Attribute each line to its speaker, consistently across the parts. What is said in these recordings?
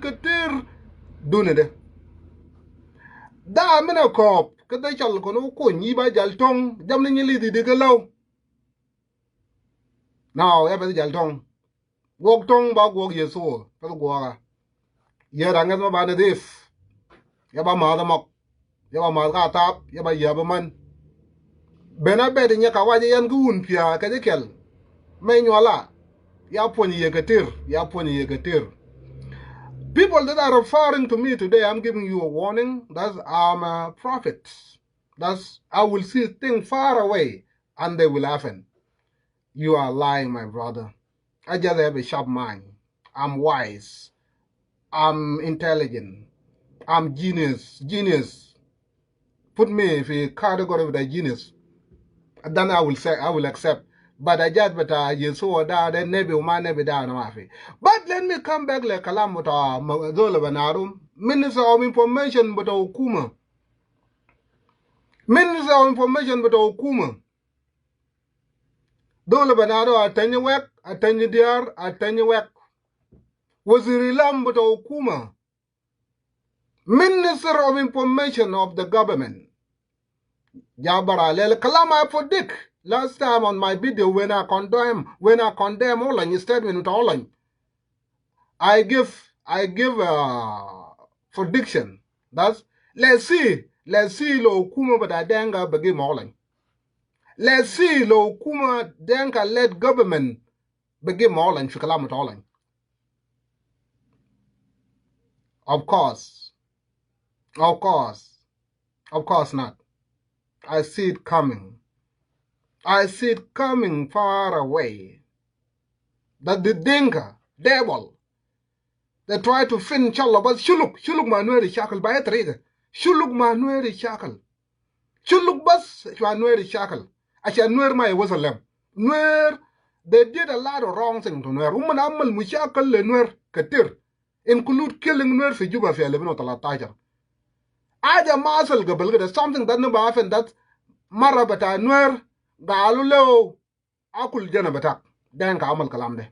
Speaker 1: ketir dune de da mina kop kada chal kono ko nyi ba jal tong jam ni li di ga law now ya ba jal tong wok tong ba wok yeso pa go ga ya rangat ma ba de dif ya ba ma da mok ya ba ma ga tap ya ba ya ba man bena be de nya ka wa yan gu un pia ka de kel me nyola ya poni ye ketir ya poni ye ketir. People that are referring to me today, I'm giving you a warning. That's I'm a prophet. That's I will see things far away and they will happen. You are lying, my brother. I just have a sharp mind. I'm wise. I'm intelligent. I'm genius. Genius. Put me in a category of the genius. Then I will say I will accept. But I just better you saw that then maybe man never down mafi. But let me come back like kalam but zola banarum. Minister of Information but Okuma. Minister of Information but Okuma. Dola banaro atanya wek, atanya diar, atanya wek. Wazirilam but Okuma. Minister of Information of the government. Jabara lel kalam I predict. Last time on my video when I condemn all statement all I give prediction. That's let's see lo kuma bada denga bagi all. Let's see lo kuma denga let government bagi all and shikalam all. Of course not. I see it coming. I see it coming far away. That the Dinka, devil, they try to finish Allah, but shuluk manueri shakal by a trigger. Shuluk manueri shakal. Shuluk bus manueri shakal. I shall Nuer my was a lamb. Nuer, they did a lot of wrong things to Nuer. Woman amal mushakal le Nuer katir. Include killing Nuer for Juba for 11 or Talataja. Aja masal gabal, something that never happened that Marabata Nuer. Galulo akul jana batak dan ka amal kalam de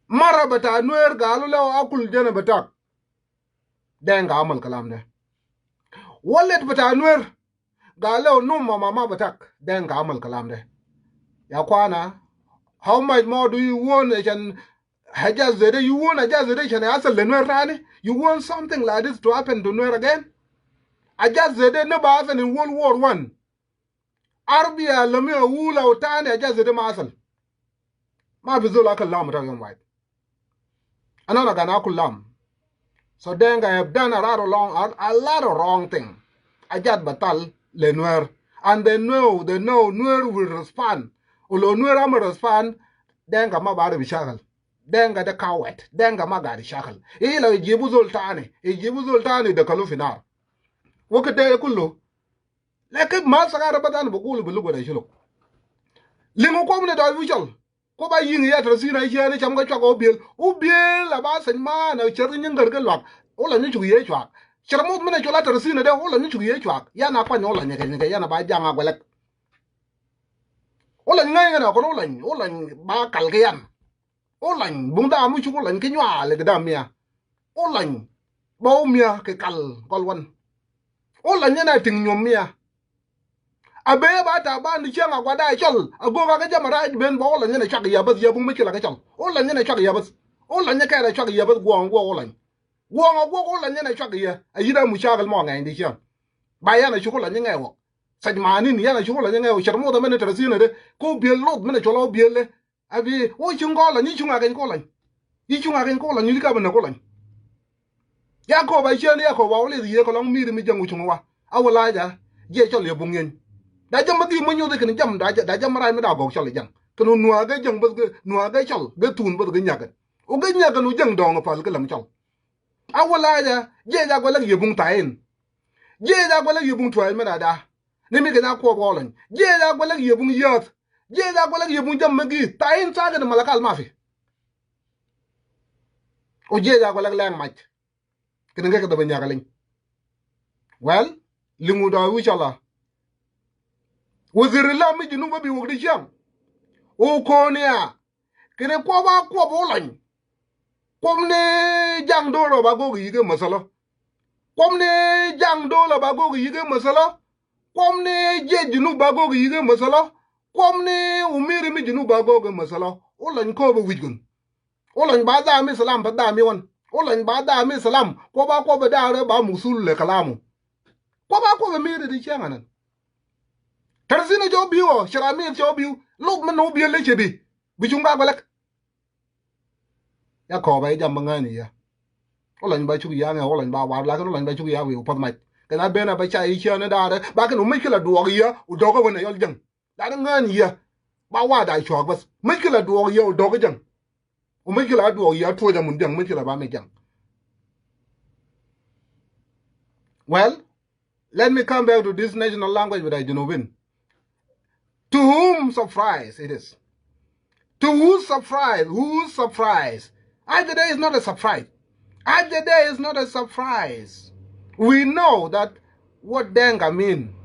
Speaker 1: mara bata Nuer galulo akul jana batak dan ka amal kalam de wallet bata Nuer galo no mama batak dan ka amal kalam de ya kwana how much more do you want and hajaz zede you want hajaz zede chane asal le Nuer tani you want something like this to happen to Nuer again hajaz zede never happened in World War One. Arbia lamia wula utani ajaze de masal. Ma bizola kalam ragam white. Another gana kulam. So then I have done a lot of wrong thing. Ajad batal le Nuer. And they know Nuer will respond. Ulo Nuer am respond, then ma bari bishakal. Then the coward. Then ma gari shakal. Ila ijibu zultani. Ijibu zultani de kalufinar. Wakate kullu. Like Masagara Batan Bogul will look at a shillock. Limo Comune da Visual. Koba yin yet Rosina here, Chamga Obil, Ubil, Labas and Man, a Cherry and Gergelwak, all a new to Yachwak. Charamot Minachola Rosina, they all a new to Yachwak. Yana Panola, Yana by Jama Welek. All a Nanga, all in Bakalgayan. All in Bunda Muchul and Kinua, like Damia. All in Baumia, Kekal, Golwan. All a Yana thing, Yomia. A bear about a band of young Aguada Chol, a go like a jamara, Ben Ball and then a chuck yabas, Yabu Mitchell like a chol. All and then a chuck yabas. All and the cat a chuck yabas go on walling. Go on a wall and then a chuck here, a yida muchagal monga in this year. Bayana Chukul and Yango. Such man in Yana Chukul and Yango, Sharmo the Minute Resina, go be a lot, Minacholo Biele. I be watching call and each one again calling. Each one again calling, you come in a calling. Yako by Shirley Yako, only the Yakolong meeting with Janguchua. I will lie there, Yachol Yabungin. Dajamati monyo de kan jam dajamara me da go chol jang kanu nuwa ga jang bus nuwa ga chol ga tun bus ga nyaga o ga nyaga nu jang dong pa ga lam chol awala ja je ja go la yebung tain je ja go la yebung twai me da ne me ga na ko bolan je ja go la yebung yot je ja go la yebung jam magi tain sa ga malakal mafi o je ja go la lang mach ken nga ga da nyaga lañ well limu da wi chala Wazirila mi jinu bi wogdi jam. Okony kene kwa ba kwa bolan. komne jang dolo bago yige masala komne jang dolo bago yige masala komne je junu bago yige masala komne umiri mi junu bago masala olan ko be wijgun olan ba da mi salam ba da mi won olan ba da mi salam ko ba da ba musul le kalamu ko ba ko be mi de changanan tarzina jo biwo sharami jo biwo lok man no bi le chebi bijunga balak ya ko ba jam ngani ya olan ba chu ya nga olan ba wa la kan olan ba chu ya wi upad mai kana bena ba cha yi chana da da ba kan umai kila duwa ya u doga wona yol jang da ngani ya ba wa da cho bas mai kila duwa ya u doga jang umai kila duwa ya to da mun jang mai kila ba mai jang. Well, let me come back to this national language with Junubin. To whom surprise it is. To whose surprise? Whose surprise? Ajede is not a surprise. Ajede is not a surprise. We know that what Denga mean.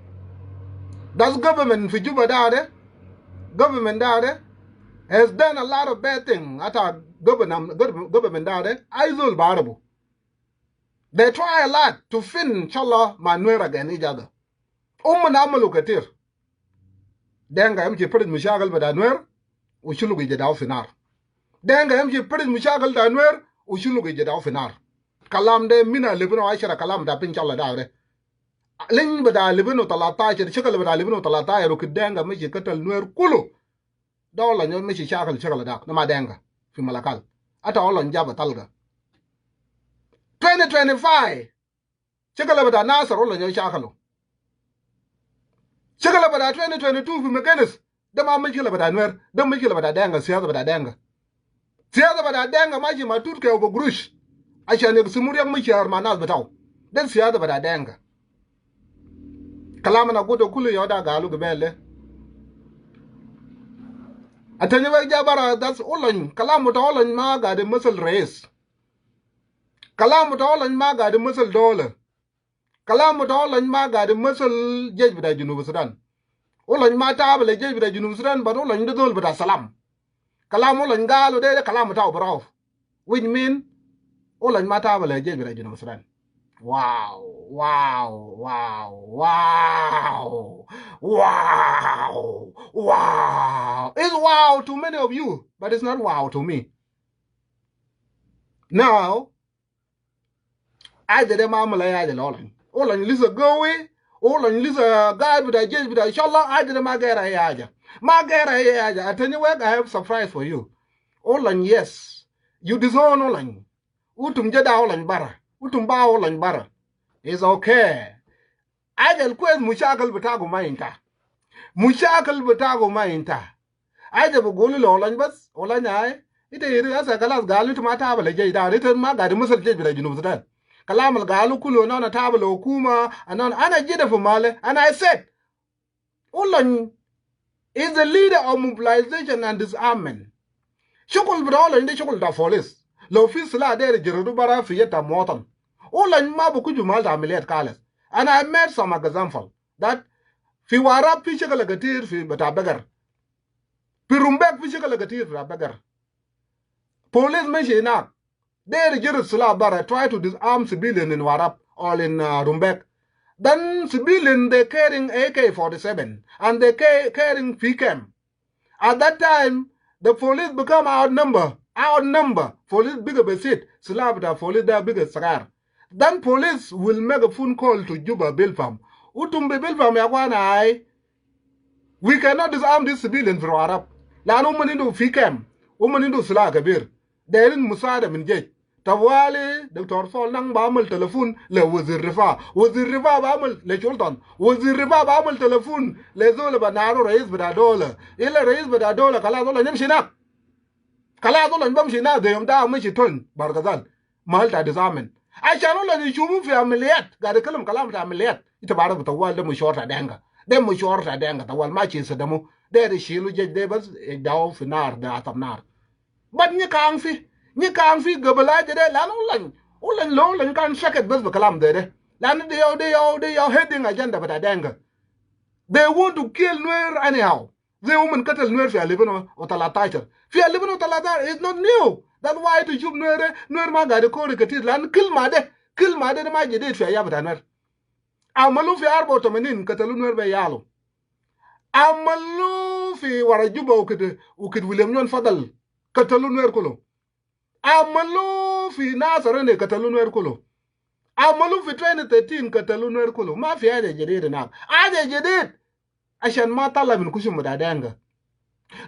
Speaker 1: Does government for Juba Dade, government Dade, has done a lot of bad things at our government Dade, Aizul Barabu. They try a lot to fin Chala Manuera against each other. Namalukatir. Denga MG put in Mishagal with Anuer, we should look at the Alfinar. Denga MG put in Mishagal Anuer, we should look at the Alfinar. Kalam de Mina Libino Aisha Kalam da Pinchala Dade. Ling bada libino talata ci chikal bada libino talata ro kidanga mi katal nuer kulu dola nyo mi chakal chikal dak na madenga fi malakal ata olo njaba talga 2025 chikal bada nasar olo nyo chakalo chikal bada 2022 fi mekenis dama mi chikal bada nuer dama mi chikal bada denga siyasa bada denga maji matut ke obo grush acha ne sumuriyak mi char manas bataw den siyasa bada denga kalama na goto kulu yoda galu gbele atani wa jabara that's olan kalamu ta olan ma ga de musal race kalamu ta olan ma ga de musal dollar kalamu ta olan ma ga de musal jej bida junub sudan olan ma ta bele jej bida junub sudan ba olan de dol bida salam kalamu olan galu de kalamu ta braw which mean olan ma ta bele jej bida junub sudan. Wow, wow, wow, wow, wow, wow. It's wow to many of you, but it's not wow to me. Now, I did a mamma, I did all. All on Lisa Goey, all on Lisa God with a judge with a shallow, I did a Magara Yaja. I tell you what, I have a surprise for you. All on yes, you disown all on. Utum Jeda all on Barra. Utumba all bara. It's okay. I can quit Mushakal Batago Mainta. Mushakal Batago Mainta. I have a gully all bus, all an eye. It is a galas galu to my table, a jay down. It is my god, Muscle Jay, you know that. Kalamal Galu Kulu on a table, Okuma, and on Anna Jeda for Male, and I said, Olan is the leader of mobilization and disarmament. Shukul Brawler in the Shukul Police. Lofisla there, Jerubara Fieta Morton. All in Mabukuju Malta Millet Kales. And I made some example that Fiwara Physical Agatir fi but a beggar. Pirumbek Physical Agatir for a beggar. Police mention up. There Jerusalem Bara try to disarm civilian in Warap or in Rumbek. Then civilian they carrying AK-47 and they carrying PCM. At that time, the police become outnumber. Police bigger besit. Slab police there bigger sagar. Then police will make a phone call to Juba Bilfam. Utumbe Bilfam Yawana. We cannot disarm this civilian for Arab. La no money to Fikem. Woman into Slagabir. There in Musada Minjay. Tawali, Dr. Fall Nang Bamal telephone, le Wazir Rifa. Wazir Rifa Bamal, le Chulton. Wazir Rifa Bamal telephone, le Zola Banaro raised with a dollar. Illa raised with a dollar, Kalazola Nimshina. Kalazola and Bamshina, they am down Michiton, Bargazal. Malta disarmament. I shall not let you move a milliet. Got a column calamity milliet. It's about the world, them short at anger. Them short at anger, the one matches at the mo. There is Shilu J. Davis, a down finar, the Atamnar. But you can't see Gabala de Lanulan. Ulan Lolan can't check it, but the calam there. Lan they are heading agenda, but at anger. They want to kill Nuer anyhow. The woman cattle Nuer for a living or Talatacher. For a living or Talata is not new. That's why to shub Nuer ma gade kore katir lan kil made ma jede fi ya bata Nuer. Amalu fi arbo tomenin katalu Nuer be yalo. Amalu fi wara juba ukid William Nyon Fadal katalu Nuer kulo. Amalu fi Nasarene katalu Nuer kulo. Amalu fi 2013 katalu Nuer kulo. Ma fi ade jede na. Ade jede ashan ma tala min kushum madadenga.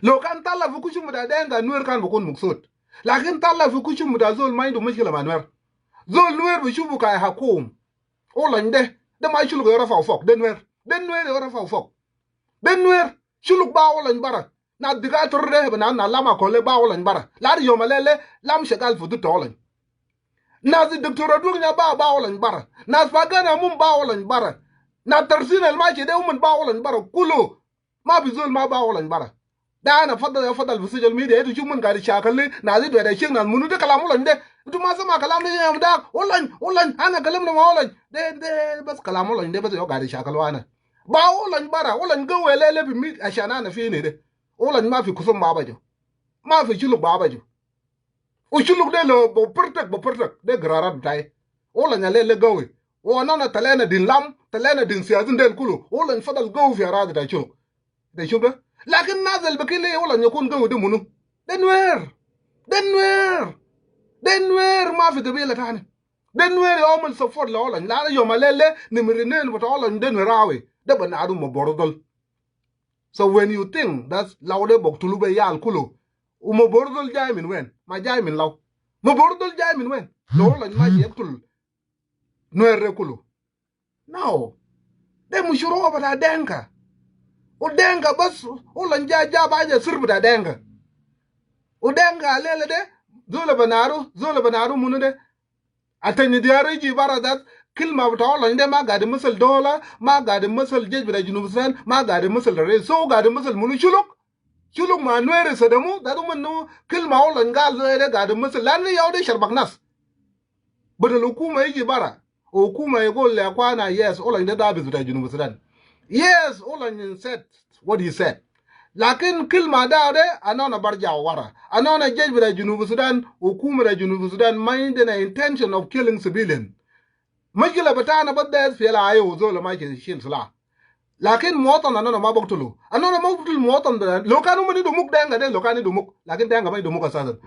Speaker 1: Lo kan tala fi kushum madadenga Nuer kan bukun muksut. Lakin tala fi kushum mudazol mindu mishkila ma Nuer. Zol Nuer bishubu kay hakum. Olande de ma shulu yora fa fok den Nuer yora fa fok. Den Nuer shulu ba olan bara. Na diga torde be na lama ko le ba olan bara. La ri yomalele lam shegal fu dut olan. Na zi doktora du nya ba olan bara. Na spagana mum ba olan bara. Na tarsina el ma che de um ba olan bara kulu. Ma bizol ma ba olan bara. Da ana fadal fi social media etu chumun gari shakalle na zi da shin na munu de kalam olan de. Tu ma sama kalam ne yam da olan ana kalam na olan de bas kalam olan de bas yo gari shakal wana ba olan bara olan go welele bi mi ashana na fi ne de olan ma fi kusum ba bajo ma fi chuluk ba bajo o chuluk de lo bo pertek de grarat dai olan ya lele go we o na talena din lam talena din siyazin del kulu olan fadal go fi arad da chuluk de shubda lakin nazal bakile olan yakun go de munu den Nuer ma fi gabila tani den Nuer yawmal support la olan la yomalele nimirinen but olan den rawe de banadu mo bordol. So when you think that's laude bok tulube yal kulo mo bordol jaimin wen ma jaimin law mo bordol jaimin wen lo olan ma yektul Nuer re kulo no de mushuro bata denka o denka bas olan ja ba ja sirbuta denka o denka lele de zola banaru munu de atani diare ji baradat kilma bata olan de ma gadi misal dola ma gadi misal jej bida junubsan ma gadi misal re so gadi misal munu chuluk ma Nuer sadamu dadu munu kilma olan gal de gadi misal lan yawde sharbaknas badal hukuma yi bara hukuma yegol le kwana yes olan de dabi bida junubsan yes olan said what he said. Lakin kilma da de anona barja wara anona jej bida Junub Sudan hukuma da Junub Sudan mind the intention of killing civilian majila batana badda fiela ayo zola ma ke shin sala lakin motan anona ma boktulu anona ma boktul motan da lokanu mani do muk danga de lokani do muk lakin danga mai do muk asasan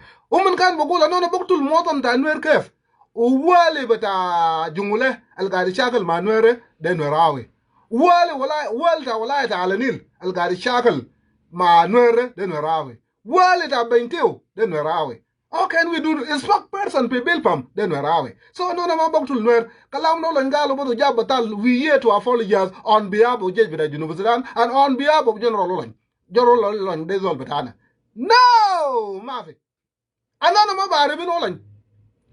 Speaker 1: kan bokul anona boktul motan da Nuer kef wale bata jungule algari shakal ma Nuer de Nuerawe wala ta alanil algari shakal ma Nuer de Nuerawe wale ta benteo de Nuerawe. How can we do a spokesperson pe bilpam de Nuerawe? So no ma boktul Nuer kalam no langalo bodo jabatal we here to apologize on behalf of Judge Bida Junub Sudan and on behalf of General Olan de Zol Batana. No mafi anana ma bare bin Olan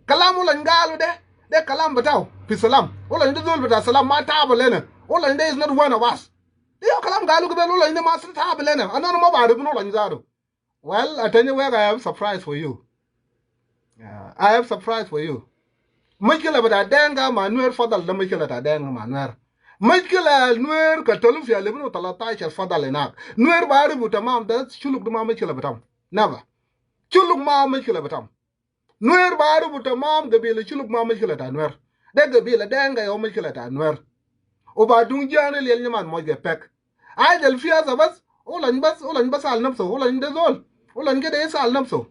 Speaker 1: kalam langalo de kalam bataw fi salam Olan de Zol Bata salam ma tabalena Olan de is not one of us. Yo kalam galu be Olan de ma tabalena anana ma bare bin Olan zaro. Well, I tell you where I have surprise for you. I have surprise for you. Mikila bata denga ma Nuer fadal da mikila ta denga ma Nuer. Mikila Nuer ka tolu fi alibno 13 fadal enak. Nuer bari butamam da chuluk ma mikila batam. Never. Chuluk ma mikila batam. Nuer bari butamam gabila chuluk ma mikila ta Nuer. De gabila denga yo mikila ta Nuer. O ba dung jane lel nyaman mo ge pek. Ay del fiasa bas olan bas al nafso olan de zol. Olan gede is al nafso.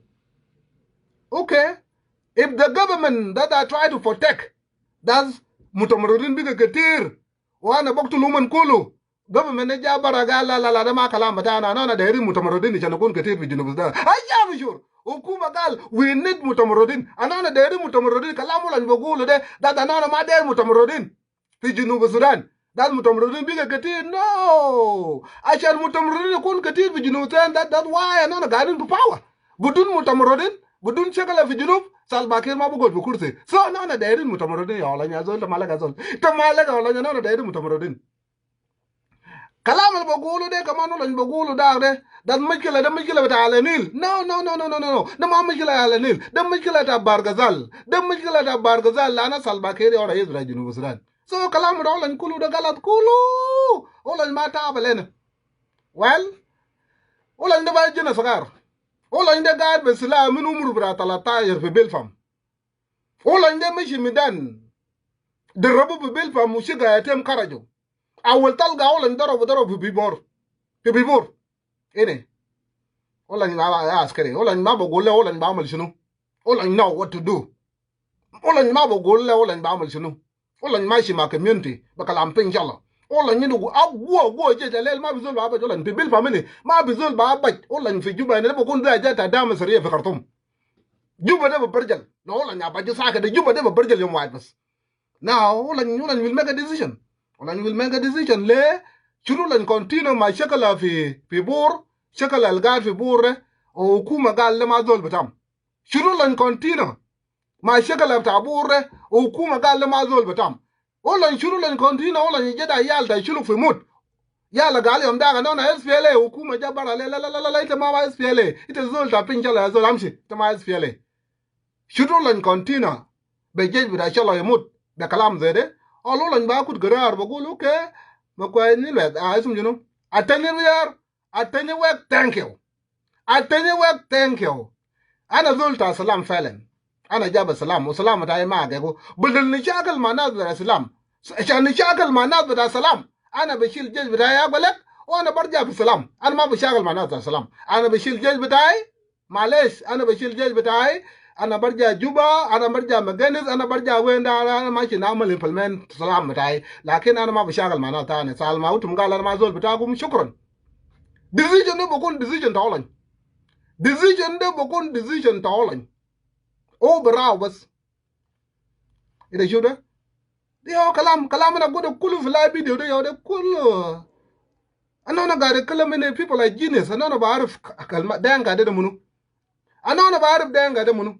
Speaker 1: Okay, if the government that are trying to protect, that's mutamarudin biga ketir, wana boktu luman kulu, government ne jabara gala la dama kalam batana na deri mutamarudin chana kun ketir bi Junub Sudan. Ayya bishur, hukuma gal we need mutamarudin, anana deri mutamarudin kalamu lan bogulu de that anana ma deri mutamarudin fi Junub Sudan. That mutamarudin biga ketir no, achan mutamarudin kun ketir bi Junub Sudan. That's why anana garin to power. Budun mutamarudin. Budun chakala fi junub Salva Kiir ma bugol fi kursi so nana dairin mutamarudin ya wala nya zol tamalaga wala nya nana dairin mutamarudin kalam al bagulu de kamano lan bagulu da de dat mikila ta alanil no da ma mikila alanil da mikila ta bargazal lana Salva Kiir ya Israel Junub Sudan so kalam do lan kulu da galat kulu olan ma ta balena well olan da ba jina sagar Ola inde gaad be sila min umur bra 13 fi Belfam. Ola inde mishi midan. Derabu fi Belfam mushiga yatem karajo. Awal talga ola ndaro fi bibor. Fi bibor. Ine. Ola ni ma askari. Ola ni ma bogolle ola ni ba amal shunu. Ola ni know what to do. Ola ni ma bogolle ola ni ba amal shunu. Ola ni ma shi ma community bakalam pin jalla. Ola ni nugu go je jalel ma bizul ba ola ni fi Belfam ni ma bizul ba baj. Ola ni fi Juba ne bokun da jata dama sariya fi Khartoum. Juba de berjal. No ola ni abaje saka de Juba de berjal yom wide bas. Now ola ni will make a decision. Ola ni will make a decision le shuru lan continue ma shakala fi bor shakala algar fi bor o hukuma gal le ma zol batam. Shuru lan continue ma shakala ta bor o hukuma gal le ma zol batam. Ola shuru lan continue ola ni jeda yal da shulu fi mut. Yala gal yom daga nona SPLA hukuma jabara la ita ma SPLA ita zol ta pinjala zol amshi ita ma SPLA. Shuru lan continue be jej bi da shala yamut da kalam zede olo lan ba kut garar ba gulu ke makwai ni le asum juno atani wek thank you atani wek thank you ana zulta salam falen ana jaba salam wa salam ta ma ga go bulul ni shakal manaz da salam shan ni shakal manaz da salam ana bashil jej bida ya balak وانا برجع في سلام انا ما بشاغل مع ناس السلام انا بشيل الجيش بتاعي معلش انا بشيل الجيش بتاعي انا برجع جوبا انا برجع مجنس انا برجع وين ده انا ماشي نعمل امبلمنت سلام بتاعي لكن انا ما بشاغل مع ناس ثاني سالما وتم قال انا ما زول بتاعكم شكرا decision ده بكون decision تاولن decision ده بكون decision تاولن او براو بس اذا شو ده هو كلام انا قلت كله في لايف فيديو ده كله انا قاعد اتكلم من people like genius انا بعرف كلمه ده قاعد ده منو انا بعرف ده قاعد منو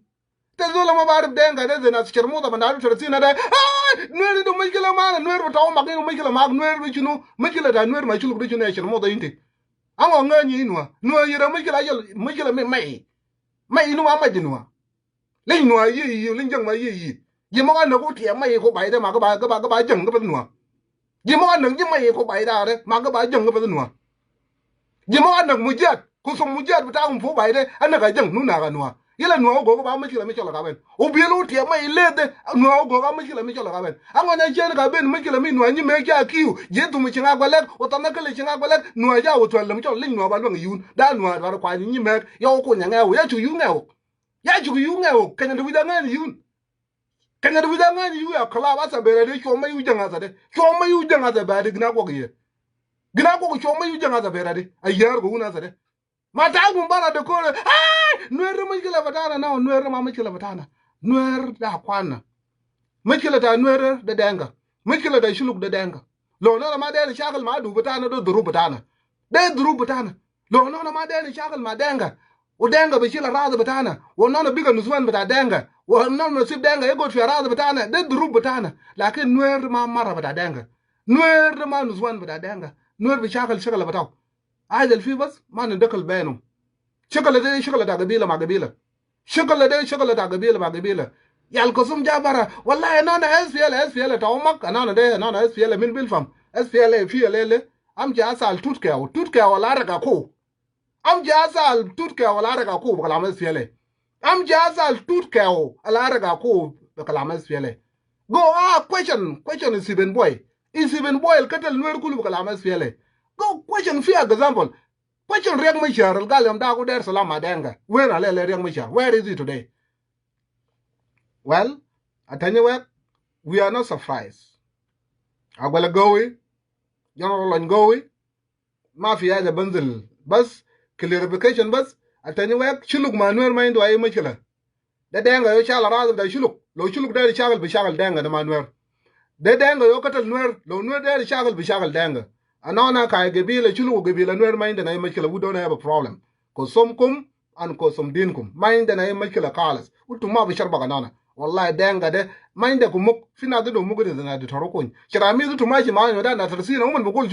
Speaker 1: تزول ما بعرف ده قاعد زي ناس شرموطه ما نعرف شرسينا ده نوير ده مشكله معنا نوير بتاعه ما مشكله معك نوير بشنو مشكله ده نوير ما يشلك بشنو يا شرموطه انت انا غني نوير يرا مشكله ما نو ما جنوا لين نوير يي لين جن ما يي يما انا قلت يا ما يكو بايده ما با جنก็เป็นนัวيما انا يما يكو بايده ده ما با جنก็เป็นนัวيما انا مجاد كوسم مجاد بتاعهم فوق بايده انا ga jeng nu na ga nuwa yela nuwa go ba mishila ga ben o bielo ti ma ilede nuwa go ga mishila ga ben anga nya jen ga ben mishila mi nuwa nyi me ja kiu je tu mi chinga gwalek o ta na kale chinga gwalek nuwa ja o twel mi chol lin nuwa ba lo yun da nuwa ba kwa nyi me yo ko nya ngewo ya chu yu ngewo kenya du da ngani yun kenya du da ngani yu ya kala ba sa bere de cho ma yu janga sa de cho ma yu janga sa ba de gna ko ge gna ko cho ma yu janga sa bere de ayar go una sa de mata gumbara de ko nuer mishkila batana na nuer ma mishkila batana nuer da kwana mishkila ta nuer da denga mishkila da shuluk da denga lo no ma da shakal ma du batana do duru batana lo no ma da shakal ma denga o denga be shila raza batana wo no biga nuswan bata denga wo no sib denga e got fi raza batana de duru batana lakin nuer ma mara bata denga nuer ma nuswan bata denga nuer be shakal bataw ajal fi bas ma ndakal bayno شغله ده شغله تا قبيله مع قبيله شغله ده شغله تا قبيله مع قبيله يا القسم جابره والله انا اس بي ال تومك انا ده انا اس بي ال من بالفم اس بي ال في ال ام جا اسال توتكا ولا رقا كو ام جا اسال توتكا ولا رقا كو بكلام اس بي ال ام جا اسال توتكا ولا رقا كو بكلام اس بي ال go question is even boy الكتل نور كله بكلام اس بي ال go question في example question riang machar al galam da ko der salama denga when ale riang machar where is he today well atanye we are not surprised agwala gowi general and gowi ma fi ya banzil bas clarification bas atanye shuluk manuel ma indo ay machila da denga yo shala razum da shuluk lo shuluk da shagal bi shagal denga da manuel da denga yo katal nuer lo nuer da shagal bi shagal denga anona kai gebila chulu gebila nuer mind na imachila we don't have a problem kosomkum and kosum dinkum mind na imachila kalas utuma bi sharba kanana wallahi denga de mind ku muk fina do mugu de na de torokon kirami zu tumaji ma da na tarsina mun bugul